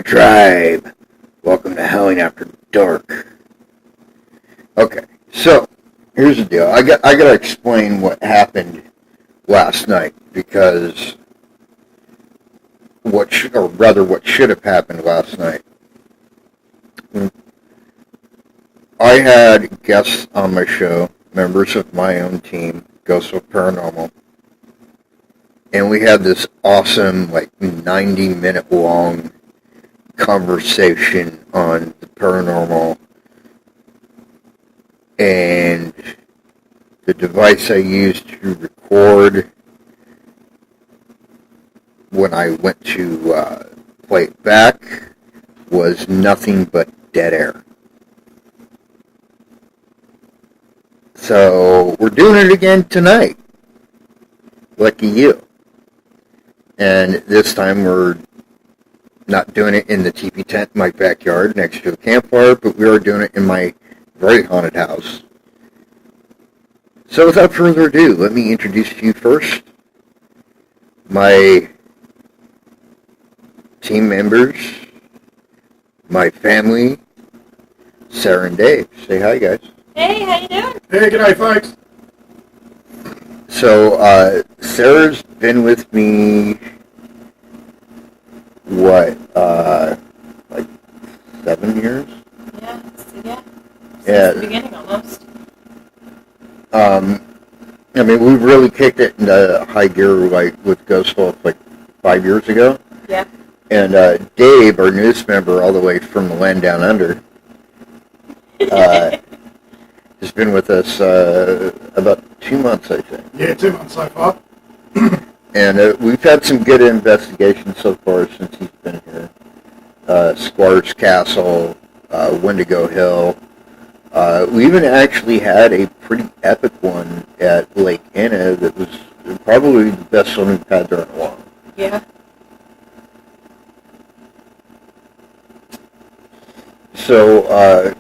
tribe. Welcome to Howling After Dark. Okay, so here's the deal. I gotta explain what happened last night because what should have happened last night. I had guests on my show, members of my own team, Ghosts of Paranormal, and we had this awesome, 90-minute long conversation on the paranormal and the device I used to record when I went to play it back was nothing but dead air. So we're doing it again tonight. Lucky you. And this time we're not doing it in the teepee tent in my backyard next to a campfire, but we are doing it in my very haunted house. So without further ado, let me introduce to you first my team members, my family, Sarah and Dave. Say hi, guys. Hey, how you doing? Hey, g'day, folks. So, Sarah's been with me, 7 years? Yeah. Since the beginning, almost. We really kicked it into high gear, with Ghost Wolf, 5 years ago. Yeah. And, Dave, our newest member, all the way from the land down under, has been with us, about 2 months, I think. Yeah, 2 months so far. And we've had some good investigations so far since he's been here. Squire's Castle, Wendigo Hill. We even actually had a pretty epic one at Lake Anna that was probably the best one we've had there in a while. Yeah. So,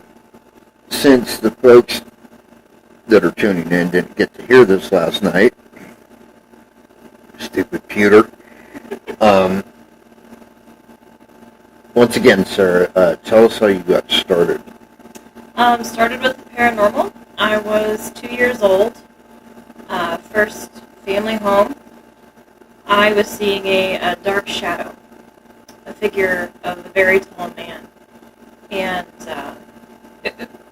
since the folks that are tuning in didn't get to hear this last night, stupid pewter. Once again, Sarah, tell us how you got started. Started with the paranormal. I was 2 years old. First family home. I was seeing a dark shadow, a figure of a very tall man. And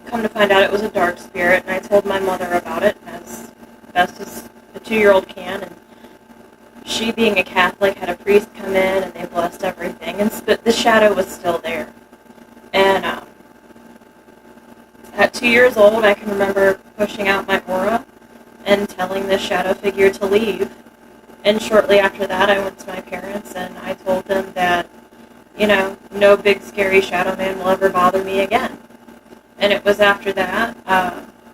come to find out it was a dark spirit, and I told my mother about it as best as a 2-year-old can, and she, being a Catholic, had a priest come in, and they blessed everything, and the shadow was still there. And at 2 years old, I can remember pushing out my aura and telling this shadow figure to leave. And shortly after that, I went to my parents, and I told them that, no big scary shadow man will ever bother me again. And it was after that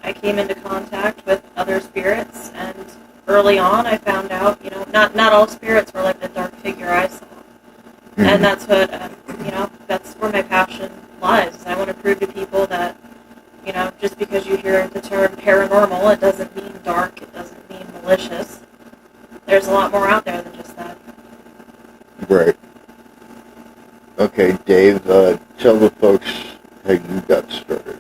I came into contact with other spirits, and early on I found out, not all spirits were like the dark figure I saw. Mm-hmm. And that's what, that's where my passion lies. I want to prove to people that, just because you hear the term paranormal, it doesn't mean dark, it doesn't mean malicious. There's a lot more out there than just that. Right. Okay, Dave, tell the folks how you got started.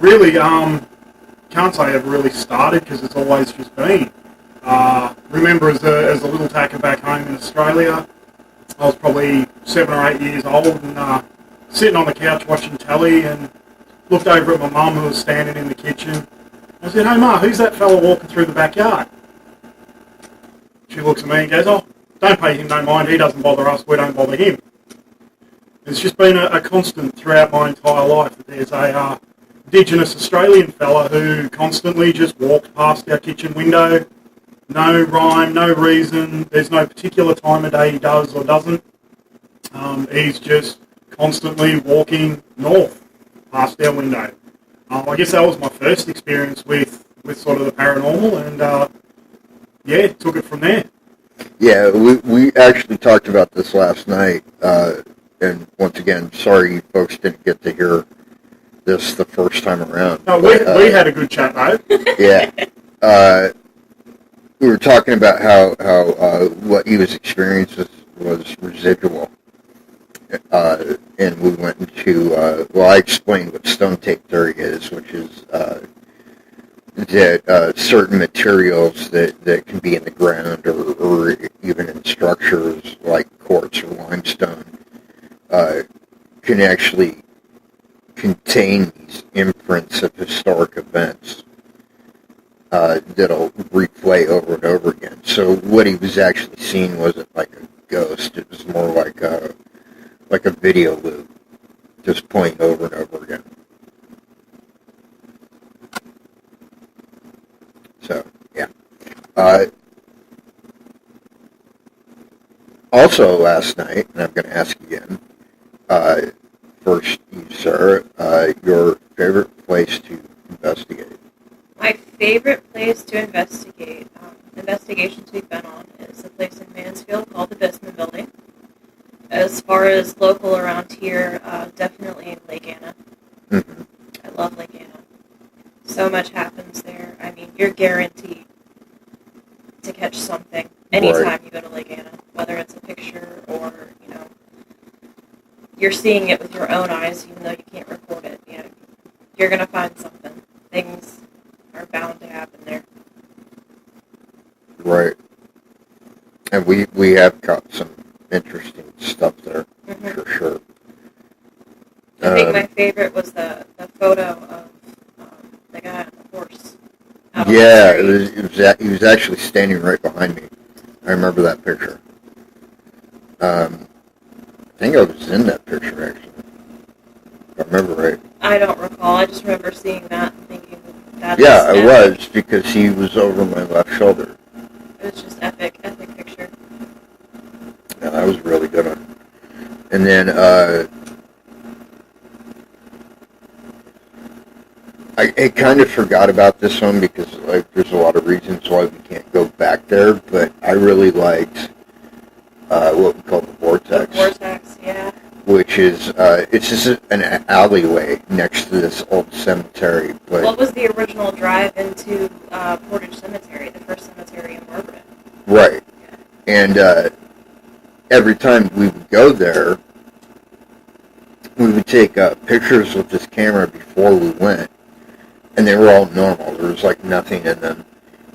Really, can't say I've really started because it's always just been. Remember as a little tacker back home in Australia, I was probably 7 or 8 years old and sitting on the couch watching telly and looked over at my mum who was standing in the kitchen. I said, "Hey Ma, who's that fella walking through the backyard?" She looks at me and goes, "Oh, don't pay him no mind, he doesn't bother us, we don't bother him." It's just been a constant throughout my entire life that there's a Indigenous Australian fella who constantly just walks past our kitchen window. No rhyme, no reason. There's no particular time of day he does or doesn't. He's just constantly walking north past our window. I guess that was my first experience with sort of the paranormal, and took it from there. Yeah, we actually talked about this last night, and once again, sorry you folks didn't get to hear this the first time around. No, we had a good chat, though. Yeah. We were talking about how what he was experiencing was residual. and we went into, I explained what stone tape theory is, which is that certain materials that can be in the ground or even in structures like quartz or limestone can actually contain these imprints of historic events that'll replay over and over again. So what he was actually seeing wasn't like a ghost; it was more like a video loop, just playing over and over again. So yeah. Also last night, and I'm going to ask again. First, you, sir, your favorite place to investigate? My favorite place to investigate, investigations we've been on, is a place in Mansfield called the Bisman Building. As far as local around here, definitely Lake Anna. Mm-hmm. I love Lake Anna. So much happens there. I mean, you're guaranteed to catch something anytime you go to Lake Anna, whether it's a picture or, you're seeing it with your own eyes, even though you can't record it. You're going to find something. Things are bound to happen there. Right. And we have got some interesting stuff there, for sure. I think my favorite was the photo of the guy on the horse. Yeah, he was actually standing right behind me. I remember that picture. I think I was in that picture, actually. If I remember right. I don't recall. I just remember seeing that and thinking that. Yeah, I was, because he was over my left shoulder. It was just epic picture. Yeah, that was a really good one. And then, I kind of forgot about this one because there's a lot of reasons why we can't go back there, but I really liked what we call the Vortex. The Vortex, yeah. Which is, it's just an alleyway next to this old cemetery. But what was the original drive into Portage Cemetery, the first cemetery in Margaret? Right. Yeah. And every time we would go there, we would take pictures with this camera before we went. And they were all normal. There was like nothing in them.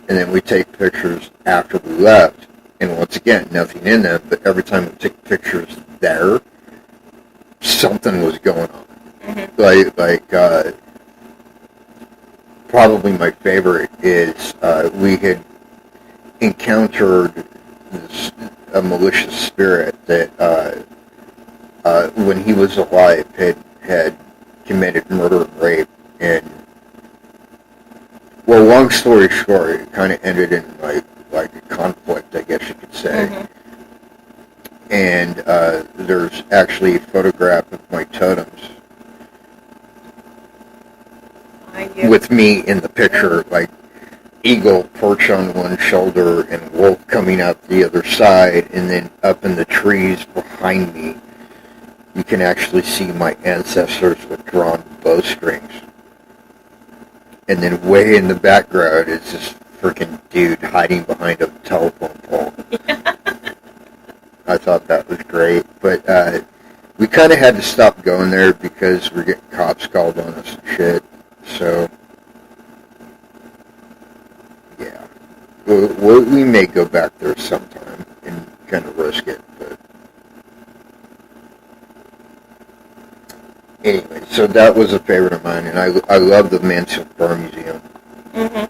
And then we'd take pictures after we left. And once again, nothing in them. But every time we took pictures there, something was going on. Mm-hmm. Probably my favorite is we had encountered a malicious spirit that when he was alive had committed murder and rape. And well, long story short, it kind of ended in like a conflict, I guess you could say. Mm-hmm. And there's actually a photograph of my totems with me in the picture, like eagle perched on one shoulder and wolf coming out the other side, and then up in the trees behind me, you can actually see my ancestors with drawn bowstrings. And then way in the background is this freaking dude hiding behind a telephone pole. I thought that was great, but we kind of had to stop going there because we're getting cops called on us and shit. So, yeah, we may go back there sometime and kind of risk it. But anyway, so that was a favorite of mine, and I love the Mansfield Bar Museum. Mm-hmm.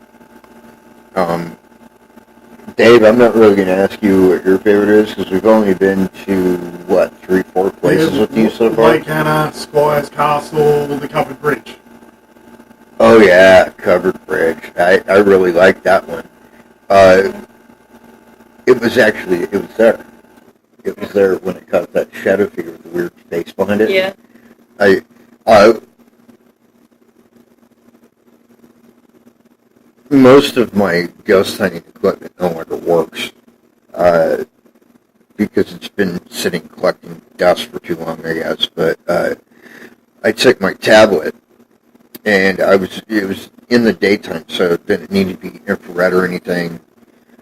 Dave, I'm not really going to ask you what your favorite is, because we've only been to, 3-4 places with you so far? Lake Anna, Squires Castle, the Covered Bridge. Oh yeah, Covered Bridge. I really liked that one. It was there. It was there when it caught that shadow figure with the weird face behind it. Yeah. Most of my ghost hunting equipment no longer works because it's been sitting collecting dust for too long, I guess. But I took my tablet, and it was in the daytime, so it didn't need to be infrared or anything.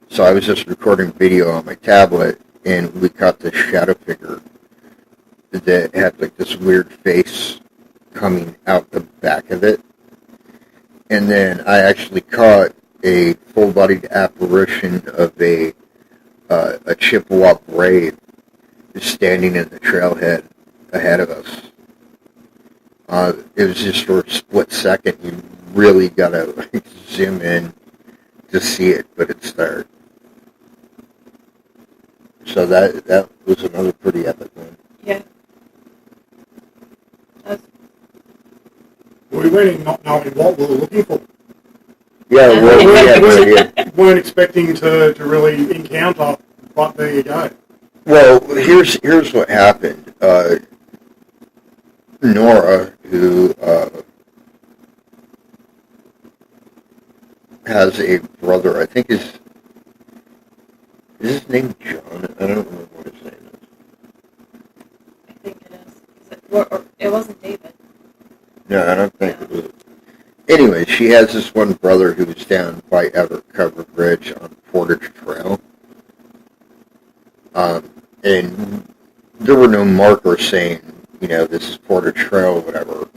So I was just recording video on my tablet, and we caught this shadow figure that had like this weird face coming out the back of it. And then I actually caught a full-bodied apparition of a Chippewa brave standing in the trailhead ahead of us. It was just for a split second. You really gotta like, zoom in to see it, but it's there. So that was another pretty epic one. Yeah. We went in not knowing what we were looking for. Yeah, well, we had no idea. Weren't expecting to really encounter, but there you go. Well, here's what happened. Nora, who has a brother, I think is his name John? I don't remember what his name is. I think it is. It wasn't David. No, I don't think it was. Anyway, she has this one brother who was down by Everett Covered Bridge on Portage Trail. And there were no markers saying, this is Portage Trail or whatever.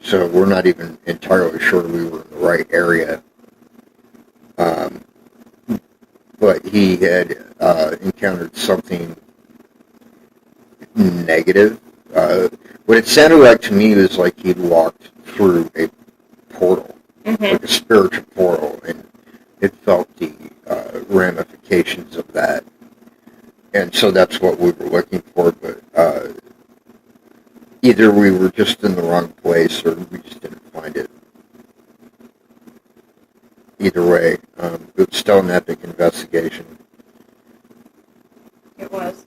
So we're not even entirely sure we were in the right area. But he had encountered something negative. What it sounded like to me was like he'd walked through a portal, like a spiritual portal, and it felt the ramifications of that. And so that's what we were looking for, but either we were just in the wrong place or we just didn't find it. Either way, it was still an epic investigation. It was.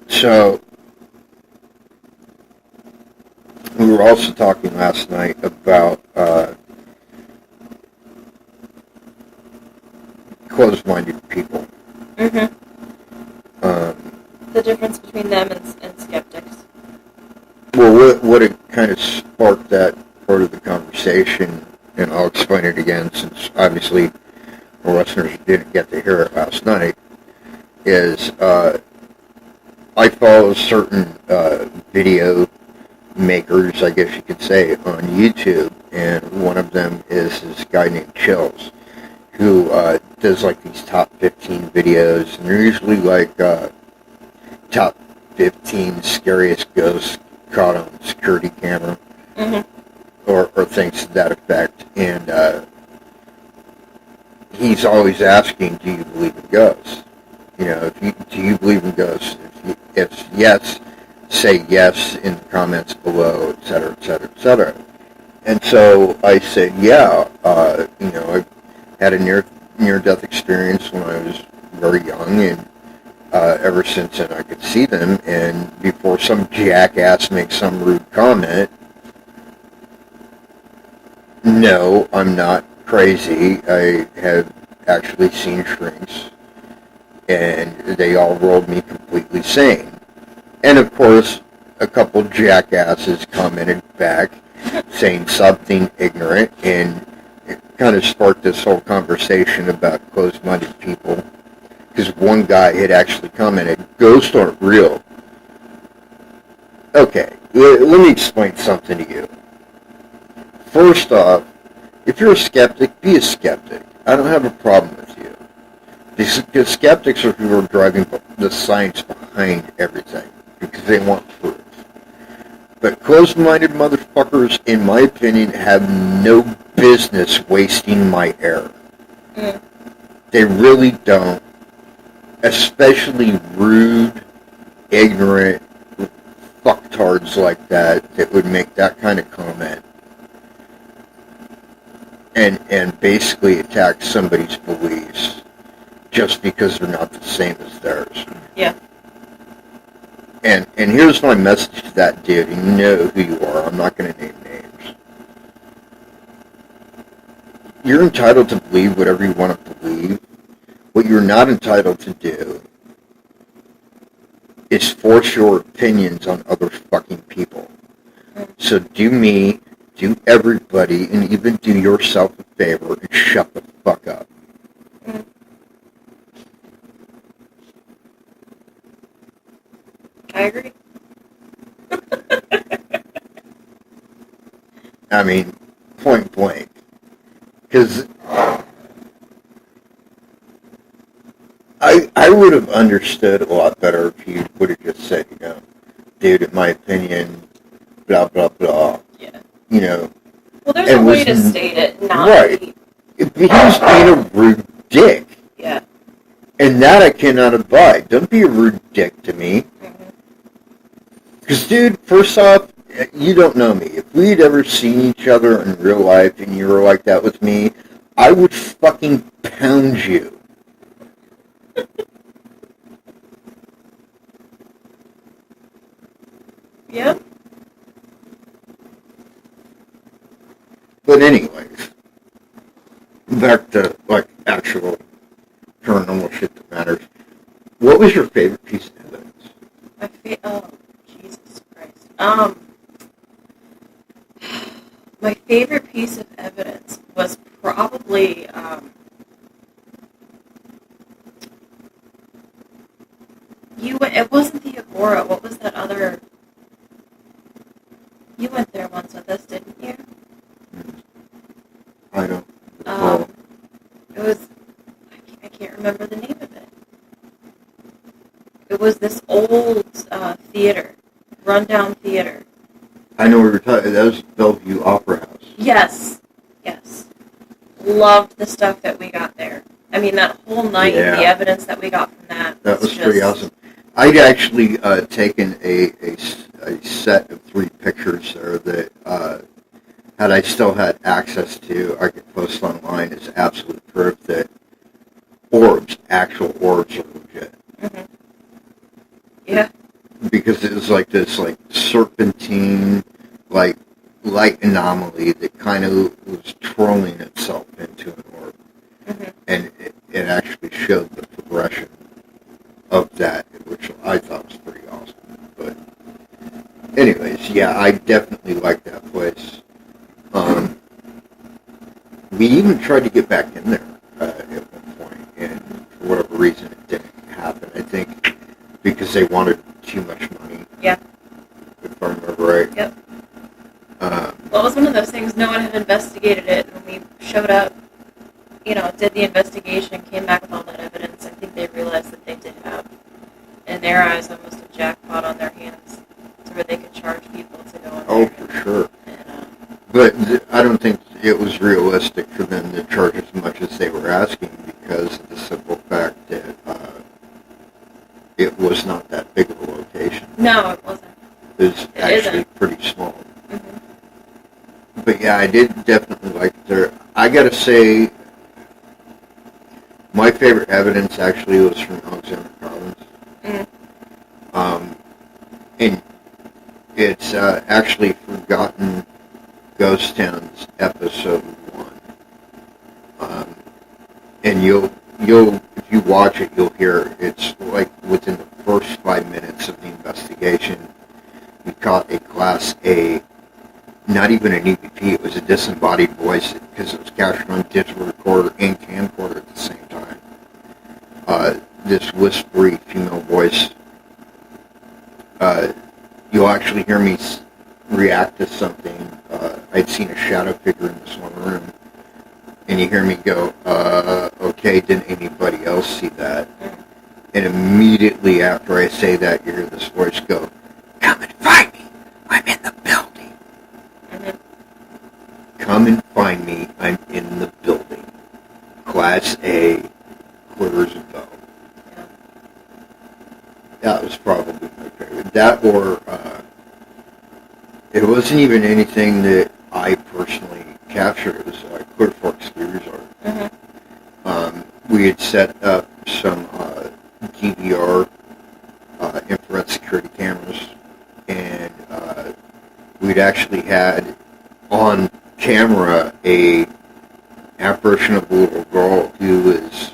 So, we were also talking last night about closed-minded people. Mm-hmm. The difference between them and skeptics. Well, what it kind of sparked that part of the conversation, and I'll explain it again since obviously our listeners didn't get to hear it last night, is I follow certain video makers, I guess you could say, on YouTube, and one of them is this guy named Chills, who does like these top 15 videos, and they're usually like top 15 scariest ghosts caught on security camera, or things to that effect. And he's always asking, "Do you believe in ghosts? Do you believe in ghosts? If yes, say yes in the comments below, etc., etc., etc." And so I said, "Yeah, I had a near-death experience when I was very young, and ever since then I could see them. And before some jackass makes some rude comment, no, I'm not crazy. I have actually seen shrinks, and they all rolled me completely sane." And of course, a couple jackasses commented back saying something ignorant, and it kind of sparked this whole conversation about closed-minded people. Because one guy had actually commented, "Ghosts aren't real." Okay, let me explain something to you. First off, if you're a skeptic, be a skeptic. I don't have a problem with you. Because skeptics are who are driving the science behind everything, because they want proof. But closed-minded motherfuckers, in my opinion, have no business wasting my air. They really don't. Especially rude, ignorant fucktards like that would make that kind of comment and basically attack somebody's beliefs just because they're not the same as theirs. Yeah. And here's my message to that dude, and you know who you are. I'm not going to name names. You're entitled to believe whatever you want to believe. What you're not entitled to do is force your opinions on other fucking people. So do me, do everybody, and even do yourself a favor and shut the fuck up. I agree. I mean, point blank. Because I would have understood a lot better if you would have just said, dude, in my opinion, blah, blah, blah. Yeah. Well, there's a way to state it, not right. be... He was being a rude dick. Yeah. And that I cannot abide. Don't be a rude dick to me. Because, dude, first off, you don't know me. If we'd ever seen each other in real life and you were like that with me, I would fucking pound you. Yep. But anyways, back to, actual paranormal shit that matters. What was your favorite piece of evidence? Oh, Jesus Christ. My favorite piece of evidence was probably, it wasn't the Agora. What was that other... You went there once with us, didn't you? I don't. It was... I can't remember the name of it. It was this old theater. Rundown theater. I know what you're talking. That was Bellevue Opera House. Yes. Loved the stuff that we got there. I mean, that whole night, the evidence that we got from that. That was pretty awesome. I'd actually taken a set of 3 pictures there that, had I still had access to, I could post online as absolute proof that actual orbs are legit. Mm-hmm. Yeah. Because it was like this, serpentine, light anomaly that kind of was trolling itself into an orb. Mm-hmm. And it actually showed the progression of that, which I thought was pretty awesome. But anyways, yeah, I definitely like that place. We even tried to get back in there at one point, and for whatever reason it didn't happen. I think because they wanted too much money. Yeah. If I remember right. Yep. Well, it was one of those things, no one had investigated it, and when we showed up, did the investigation, came back with all that evidence. I think they realized that they did have, in their eyes, almost a jackpot on their hands, to where they could charge people to go in there. Oh, for sure. And, but I don't think it was realistic for them to charge as much as they were asking because of the simple fact that it was not that big of a location. No, it wasn't. It was actually pretty small. Mm-hmm. But yeah, I did definitely like it there. I gotta say, my favorite evidence actually was from Alexander Province. Mm-hmm. And it's actually Forgotten Ghost Towns episode 1. And you'll if you watch it, you'll hear it's like within the first 5 minutes of the investigation, we caught a Class A, not even an EVP, it was a disembodied voice because it was captured on digital recorder and camcorder at the same time. This whispery female voice, you'll actually hear me react to something. I'd seen a shadow figure in this one room, and you hear me go, okay, didn't anybody else see that? And immediately after I say that, you hear this voice go, come and find me, I'm in the building. Mm-hmm. Come and find me, I'm in the building. Class A, quarters ago. Yeah. That was probably my favorite. That or, it wasn't even anything that I personally captured. It was Clear Fork Ski Resort. Mm-hmm. We had set up some DVR infrared security cameras, and we'd actually had on camera a apparition of a little girl who was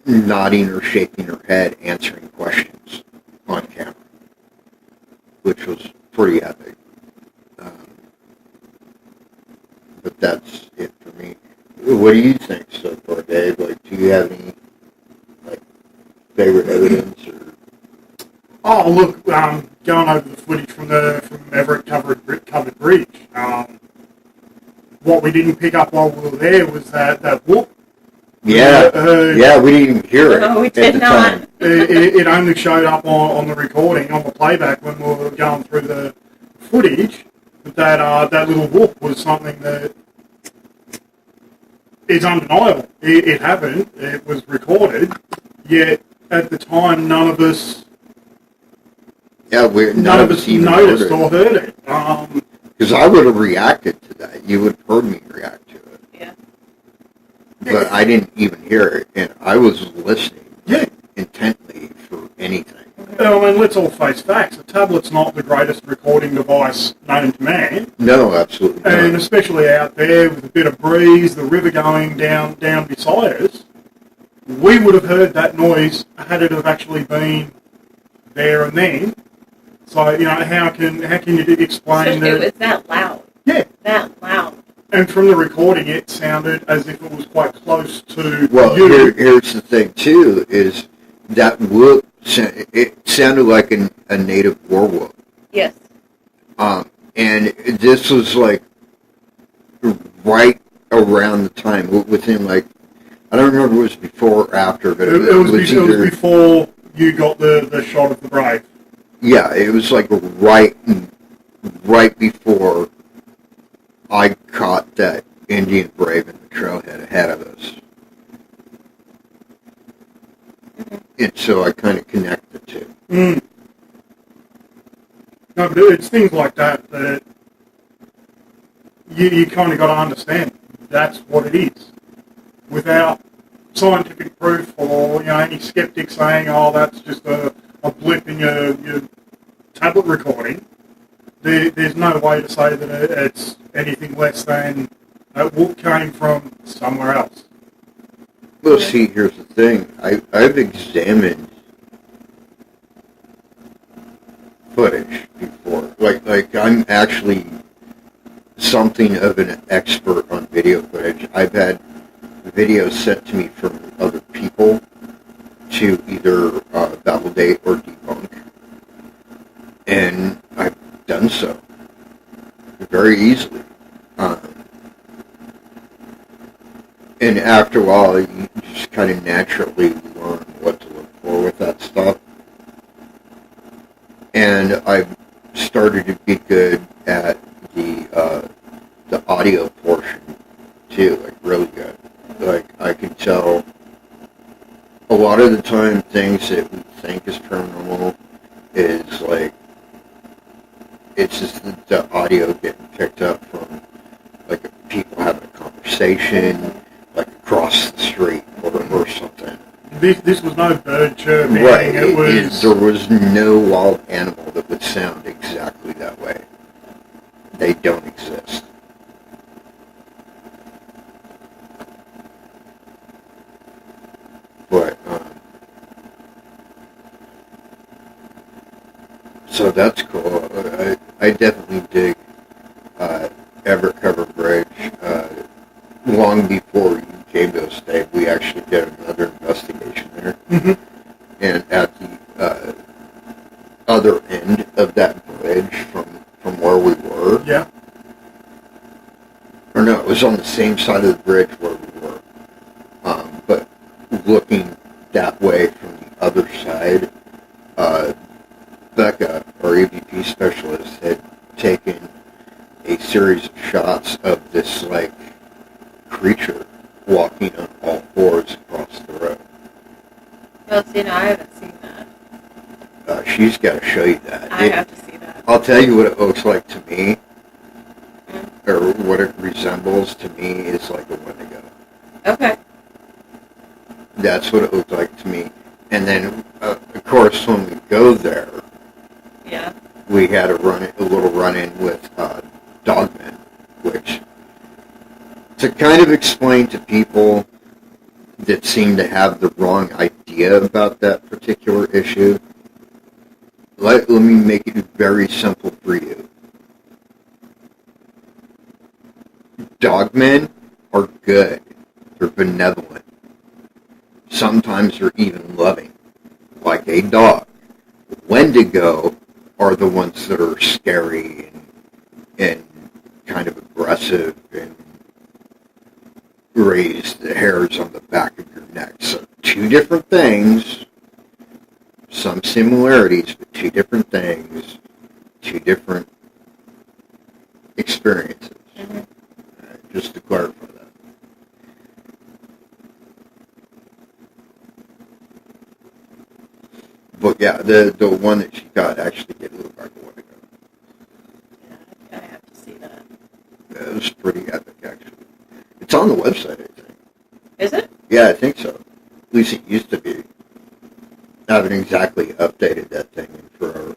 nodding or shaking her head, answering questions on camera, which was pretty epic. But that's it for me. What do you think so far, Dave? Do you have any favorite evidence? Or? Oh, look, going over the footage from Everett covered bridge. What we didn't pick up while we were there was that whoop. Yeah, we didn't even hear it. No, we did not. Time. It only showed up on the recording, on the playback when we were going through the footage. But that little whoop was something that is undeniable. It happened. It was recorded. Yet at the time, none of us. Yeah, none of us even noticed or heard it. Because I would have reacted to that. You would have heard me react to it. Yeah. But I didn't even hear it, and I was listening intently for anything. And let's all face facts. A tablet's not the greatest recording device known to man. No, absolutely not. And especially out there with a bit of breeze, the river going down beside us, we would have heard that noise had it have actually been there and then. So, how can you explain Especially that? it was that loud. Yeah. That loud. And from the recording, it sounded as if it was quite close to Well, you. here's the thing, too, is that whoop, it sounded like a native war whoop. Yes. And this was, like, right around the time, within, like, I don't remember if it was before or after, but It was before you got the shot of the Brave. Yeah, it was, like, right before I caught that Indian Brave in the trailhead ahead of us. Mm-hmm. And so I kind of connect the two. Mm. No, but it's things like that that you kind of got to understand. That's what it is. Without scientific proof or any skeptic saying, "Oh, that's just a blip in your tablet recording," there's no way to say that it's anything less than what came from somewhere else. Well, see, here's the thing. I've examined footage before. Like I'm actually something of an expert on video footage. I've had videos sent to me from other people to either validate or debunk. And I've done so very easily. And after a while, you just kind of naturally learn what to look for with that stuff. And I've started to be good at the audio portion too, like really good. Like I can tell a lot of the time things that we think is paranormal is like it's just the audio getting picked up from like people having a conversation like across the street or something. This was no bird chirping. Right. It was. There was no wild animal that would sound exactly that way. They don't exist. But, so that's cool. I definitely dig Everett Covered Bridge. Long before you came to us, Dave, we actually did another investigation there. Mm-hmm. And at the other end of that bridge from where we were. Yeah. Or no, it was on the same side of the bridge where we were. But looking that way from the other side, Becca, our EVP specialist, had taken a series of shots of this, like, creature walking on all fours across the road. Well, see, no, I haven't seen that. She's got to show you that. I have to see that. I'll tell you what it looks like to me, or what it resembles to me is like a Wendigo. Okay. That's what it looked like to me. And then, of course, when we go there, Yeah. we had a little run-in with Dogmen, which, to kind of explain to people that seem to have the wrong idea about that particular issue, let me make it very simple for you. Dogmen are good. They're benevolent. Sometimes they're even loving. like a dog. Wendigo are the ones that are scary and kind of aggressive and raise the hairs on the back of your neck. So two different things, some similarities, but two different things, two different experiences. Mm-hmm. Just to clarify that. But yeah, the one that she got actually did look like a Wendigo. Yeah, I have to see that. Yeah, it was pretty epic, actually. It's on the website, I think. Is it? Yeah, I think so. At least it used to be. I haven't exactly updated that thing in forever.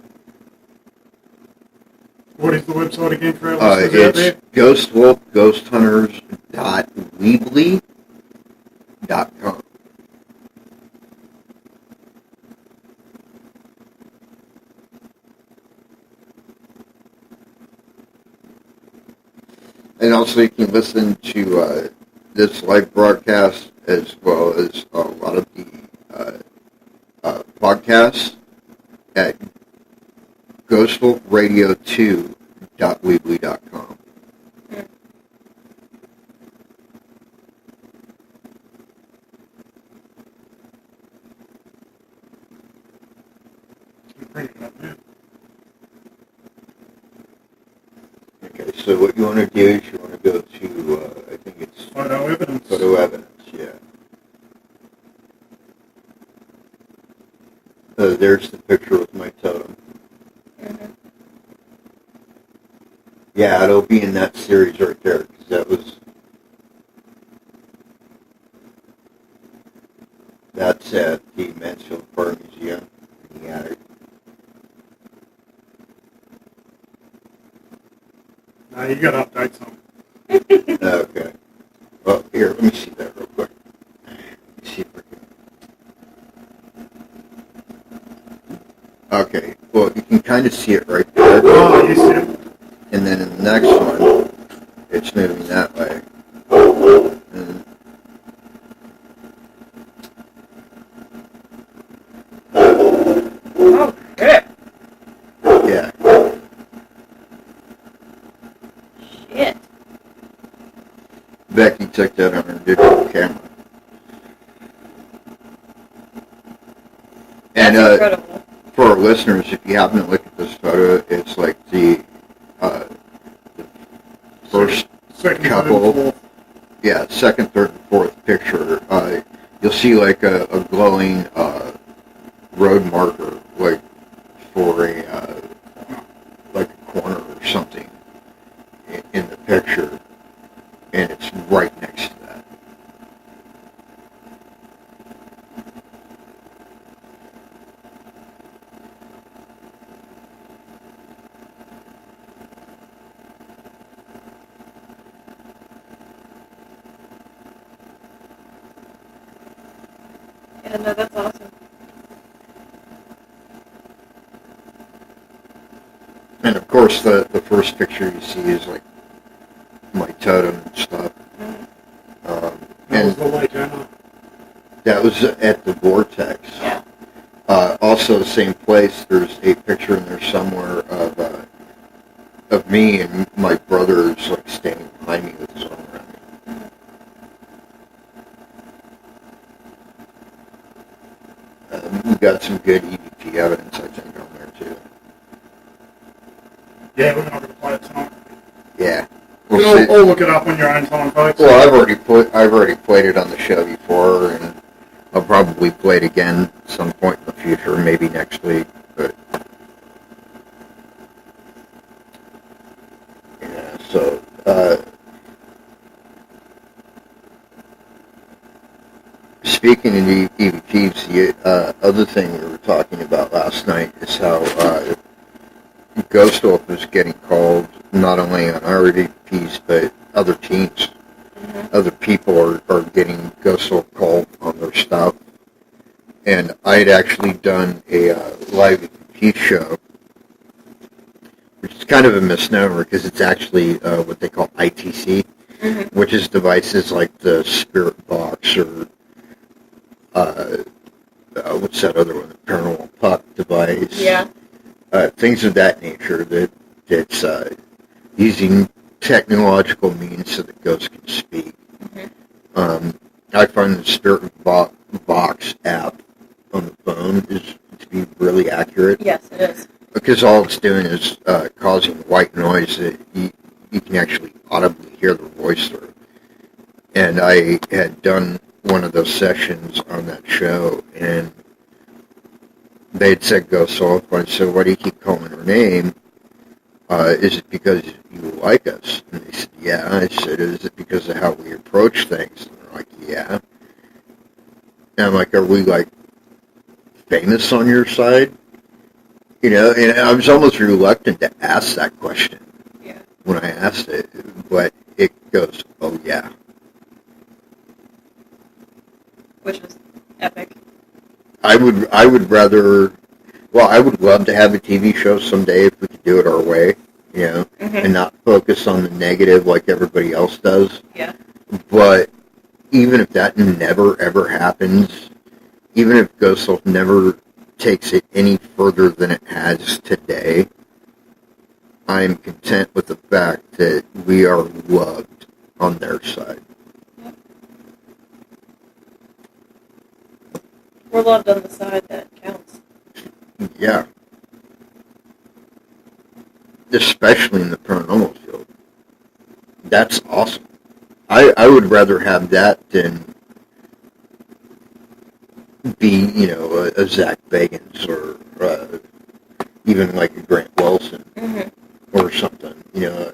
What is the website again for our listeners out there? It's ghostwolfghosthunters.weebly.com. And also you can listen to this live broadcast as well as a lot of the podcasts at ghostwolfradio2.weebly.com. Okay, so what you want to do is you want to go to, I think it's Photo evidence. Photo evidence, yeah. There's the picture with my totem. Mm-hmm. Yeah, it'll be in that series right there, because that's at the Mansfield Park Museum in the attic. No, you got to update some. Okay. Well, here, let me see that real quick. Let me see if I can. Okay, well, you can kind of see it right there. Oh, you see it. And then in the next one, it's moving that way. And Oh, shit. yeah. Shit. Becky took that on her digital camera. And That's incredible. for our listeners, if you happen to look at this photo, it's like the first Second, couple. third, fourth. Yeah, second, third, and fourth picture. You'll see like a glowing road marker, like for a like a corner or something in the picture, and it's right next to that. Yeah, no, that's awesome. And of course, the first picture you see is like my totem and stuff. Mm-hmm. That And was the Lake Anna. that was at the Vortex. Yeah. Also, the same place. There's a picture in there somewhere of me and my brother is like standing behind me with his arm around me. We got some good EVP evidence, I think, on there too. Yeah, we're not going to play it tonight. Yeah, You we'll can see. all look it up on your own time, folks. Well, I've already played it on the show before, and I'll probably play it again at some point in the future, maybe next week. But yeah, so speaking of the EVPs, the other thing we were talking about last night is how Ghost Wolf is getting called not only on our EVPs but other teams. Mm-hmm. Other people are getting Ghost Wolf called on their stuff. And I had actually done a live EVP show, which is kind of a misnomer because it's actually what they call ITC, Mm-hmm. which is devices like the Spirit Box or what's that other one? The paranormal puck device. Yeah. Things of that nature that's using technological means so that ghosts can speak. I find the Spirit Box app on the phone is to be really accurate. Yes, it is. Because all it's doing is causing white noise that you can actually audibly hear the voice through. And I had done one of those sessions on that show, and they had said ghost off. I said, why do you keep calling her name? Is it because you like us? And they said, yeah. I said, is it because of how we approach things? And they're like, yeah. And I'm like, are we, like, famous on your side? You know, and I was almost reluctant to ask that question when I asked it, but it goes, oh, yeah. Which was epic. I would rather, well, I would love to have a TV show someday if we could do it our way, you know, and not focus on the negative like everybody else does. Yeah. But even if that never, ever happens, even if Ghost Self never takes it any further than it has today, I am content with the fact that we are loved on their side. We're loved on the side that counts. Yeah. Especially in the paranormal field. That's awesome. I would rather have that than be, you know, a Zach Bagans or even like a Grant Wilson or something. You know,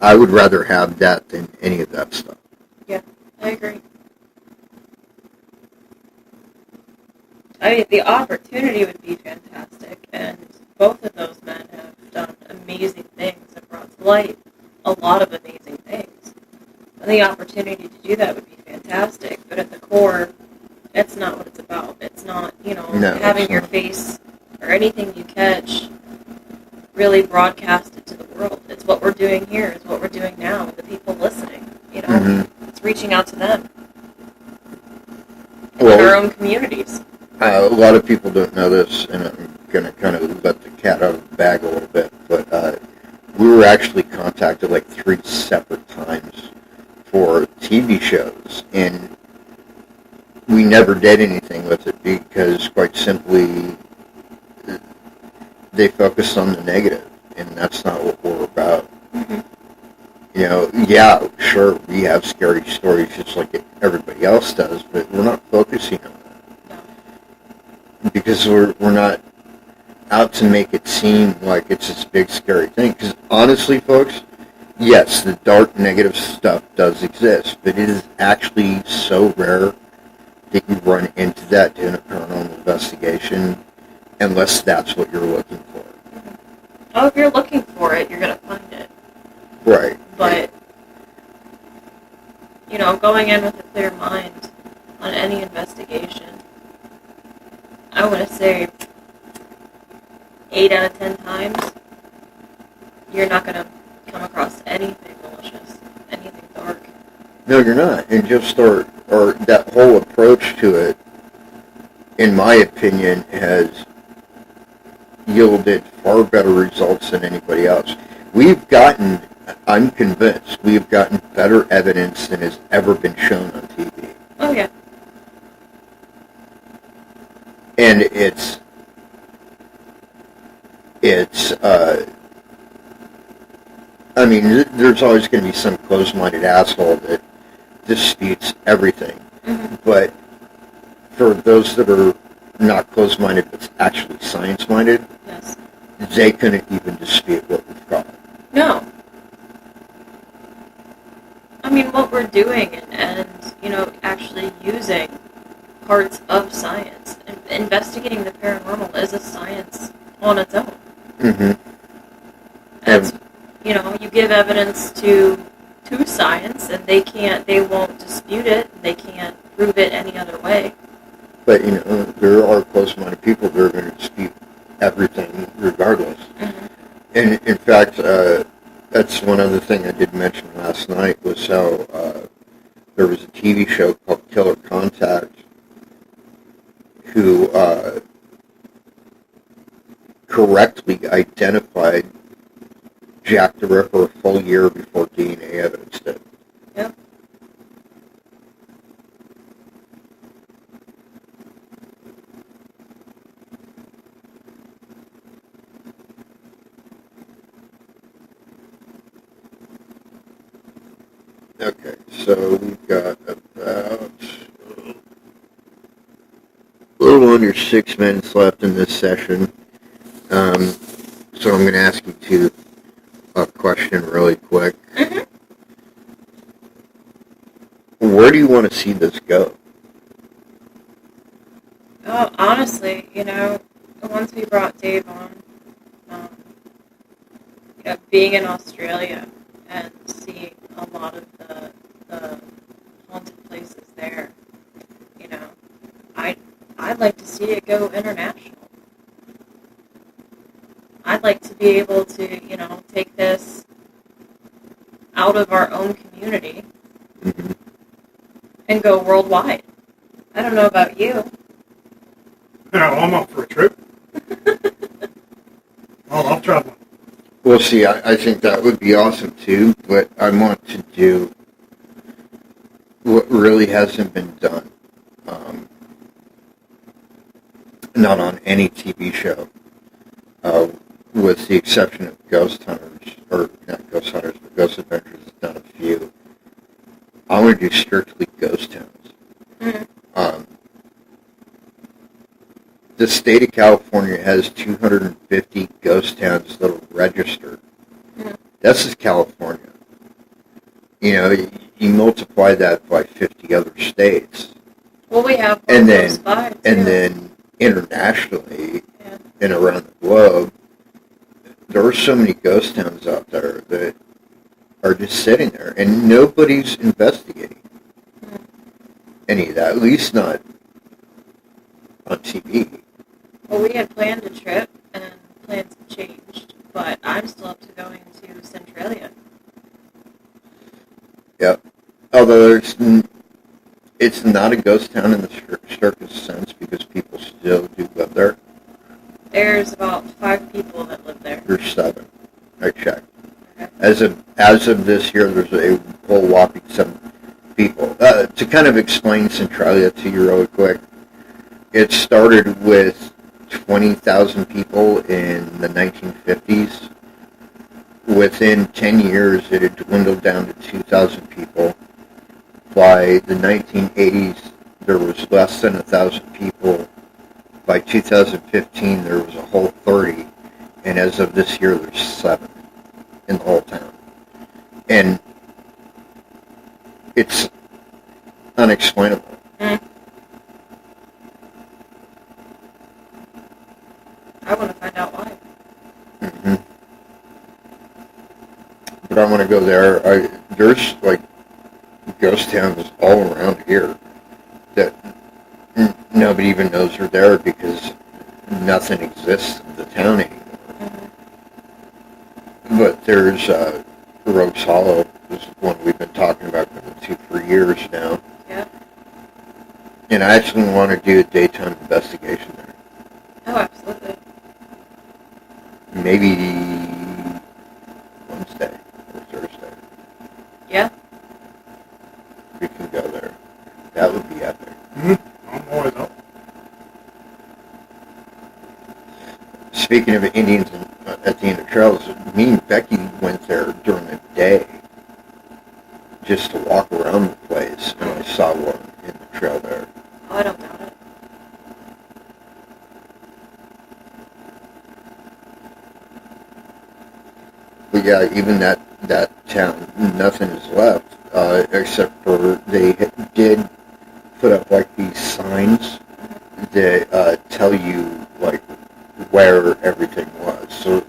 I would rather have that than any of that stuff. Yeah, I agree. I mean, the opportunity would be fantastic, and both of those men have done amazing things and brought to light a lot of amazing things. And the opportunity to do that would be fantastic, but at the core, it's not what it's about. It's not, you know, having your face or anything you catch really broadcasted to the world. It's what we're doing here. It's what we're doing now with the people listening. You know, it's reaching out to them in our own communities. A lot of people don't know this, and I'm going to kind of let the cat out of the bag a little bit, but we were actually contacted like 3 separate times for TV shows, and we never did anything with it because, quite simply, they focused on the negative, and that's not what we're about. You know, yeah, sure, we have scary stories just like everybody else does, but we're not focusing on that. Because we're not out to make it seem like it's this big scary thing. Because honestly, folks, yes, the dark negative stuff does exist, but it is actually so rare that you run into that doing a paranormal investigation, unless that's what you're looking for. Oh, if you're looking for it, you're going to find it. Right. But, you know, going in with a clear mind on any investigation, I want to say 8 out of 10 times, you're not going to come across anything malicious, anything dark. No, you're not. And just or that whole approach to it, in my opinion, has yielded far better results than anybody else. I'm convinced, we've gotten better evidence than has ever been shown on TV. Oh, yeah. And it's I mean, there's always going to be some closed-minded asshole that disputes everything. But for those that are not closed-minded, but actually science-minded, Yes. they couldn't even dispute what we've got. No. I mean, what we're doing and you know, actually using parts of science. Investigating the paranormal is a science on its own. That's, you know, you give evidence to science, and they won't dispute it, they can't prove it any other way. But, you know, there are close-minded people that are going to dispute everything regardless. And, in fact, that's one other thing I did mention last night was how there was a TV show called Killer Contact, who correctly identified Jack the Ripper a full year before DNA evidence did. Yep. Okay, so we've got about a little under 6 minutes left in this session. So I'm going to ask you a question really quick. Mm-hmm. Where do you want to see this go? Oh, honestly, once we brought Dave on, being in Australia and seeing a lot of the haunted places there, I'd like to see it go international. I'd like to be able to, take this out of our own community Mm-hmm. and go worldwide. I don't know about you. No, I'm up for a trip. I love traveling. Well, see, I think that would be awesome too, but I want to do what really hasn't been done. Not on any TV show, with the exception of Ghost Hunters, or not Ghost Hunters, but Ghost Adventures has done a few. I want to do strictly ghost towns. Mm-hmm. The state of California has 250 ghost towns that are registered. Mm-hmm. That's just California. You multiply that by 50 other states. Well, we have And close by, too. then internationally Yeah. and around the globe, there are so many ghost towns out there that are just sitting there, and nobody's investigating any of that, at least not on TV. Well, we had planned a trip, and plans have changed, but I'm still up to going to Centralia. Yep. Although it's not a ghost town in the strictest sense because people still do live there. There's about 5 people that live there. There's 7. I checked. Okay. As of this year, there's a whole whopping 7 people. To kind of explain Centralia to you really quick, it started with 20,000 people in the 1950s. Within 10 years, it had dwindled down to 2,000 people. By the 1980s, there was less than 1,000 people. By 2015, there was a whole 30. And as of this year, there's 7 in the whole town. And it's unexplainable. I want to find out why. Mm-hmm. But I want to go there. There's like ghost towns all around here that nobody even knows are there because nothing exists in the town anymore. Mm-hmm. But there's Rogues Hollow, this is one we've been talking about for years now. Yeah. And I actually want to do a daytime investigation there. Oh, absolutely. Maybe Wednesday or Thursday. Yeah. We can go there. That would be epic. Mm-hmm. I'm always up. Speaking of Indians at the end of trails, me and Becky went there during the day just to walk around the place, and I saw one in the trail there. Oh, I don't doubt it. But yeah, even that town, nothing is left, except for they did put up like these signs that tell you like where everything was. So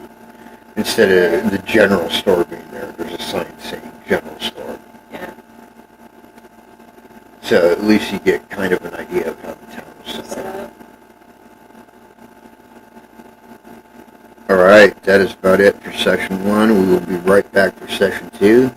instead of the general store being there, there's a sign saying general store. Yeah. So at least you get kind of an idea of how the town is set Set up. up. All right, that is about it for session 1. We will be right back for session 2.